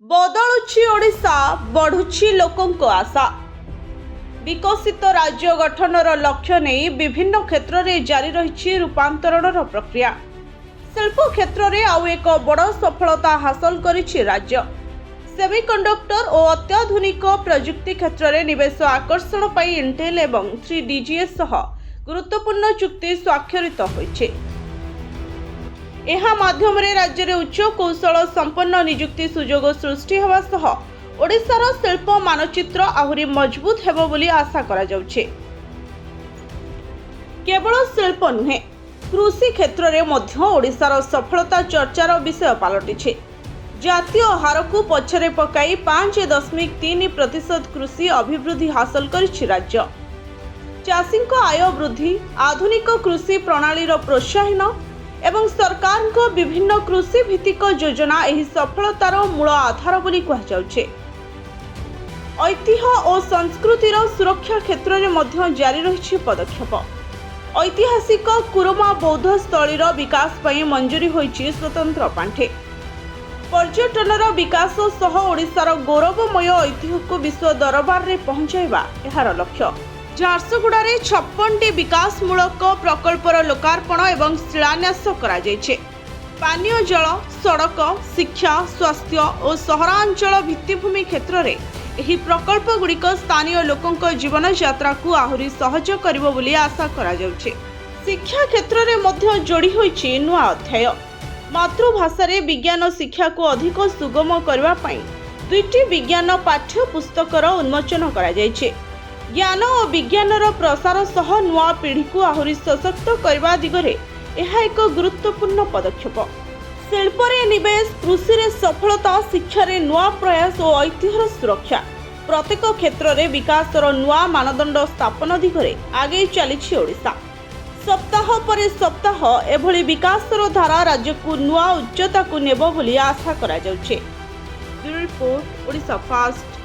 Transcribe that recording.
बदलुछि ओडिशा बढ़ुछि लोकंक आशा। विकसित राज्य गठनर लक्ष्य नहीं विभिन्न क्षेत्र में जारी रही रूपांतरणर प्रक्रिया। शिल्प क्षेत्र में आउ एक बड़ सफलता हासिल करिछि राज्य। सेमीकंडक्टर और अत्याधुनिक प्रजुक्ति क्षेत्र में निवेश आकर्षण पाई इंटेल एवं 3DGS सह गुरुत्वपूर्ण चुक्ति स्वाक्षरित होइछि। एहा माध्यम रे राज्य में उच्च कौशल संपन्न नियुक्ति सुजोग सृष्टि होवा सह ओडिशार शिल्प मानचित्र आहुरी मजबूत हेबो बोली आशा करा जाउछे। केवल शिल्प नुहे कृषि क्षेत्र में मध्य ओडिशार सफलता चर्चार विषय पलटिछे। जातीय हार को पछरे पकाई 5.3% कृषि अभिवृद्धि हासिल करिछि राज्य। चाषी आय वृद्धि, आधुनिक कृषि प्रणाली प्रोत्साहन एवं सरकार को विभिन्न कृषि भित्तिक योजना एही सफलतार मूल आधार बोली कहुछे। ऐतिह्य और संस्कृतिर सुरक्षा क्षेत्र में मध्य जारी रही पदक्षेप। ऐतिहासिक कुरुमा बौद्ध स्थलीर विकास पई मंजूरी होइछि स्वतंत्र पांठे। पर्यटनर विकास सह ओडिशार गौरवमय ऐतिह्य को विश्व दरबार रे पहुंचाइबा एहार लक्ष्य। झारसुगुड़ा 56टी विकासमूलक प्रकल्पर लोकार्पण एवं शिलान्यास करा जायछे। पानीय जल, सड़क, शिक्षा, स्वास्थ्य और सहरांचल भित्तिभूमि क्षेत्र में एही प्रकल्प गुड़िक स्थानीय लोकंक जीवन यात्रा को आहुरी सहज करिवो बोली आशा करा जाउछे। शिक्षा क्षेत्र में मध्य जोड़ी होइछि नुआ अध्याय। मातृभाषा रे विज्ञान शिक्षा को अधिक सुगम करबा पई 2टी विज्ञान पाठ्य पुस्तकर उन्मोचन करा जायछे। ज्ञान और विज्ञानर प्रसार सह नुआ पीढ़ी को आहुरी सशक्त करने दिगरे यह एक गुरुत्वपूर्ण पदक्षेप। शिल्प रे निवेश, कृषि रे सफलता, शिक्षा रे नुआ प्रयास और ऐतिह्यर सुरक्षा प्रत्येक क्षेत्र में विकासर नुआ मानदंड स्थापन दिगरे आगे चली ओडिशा। सप्ताह पर सप्ताह एभली विकासर धारा राज्य को नुआ उच्चता को नेब बोली आशा करा जाउछे। Bureau report, Odisha fast.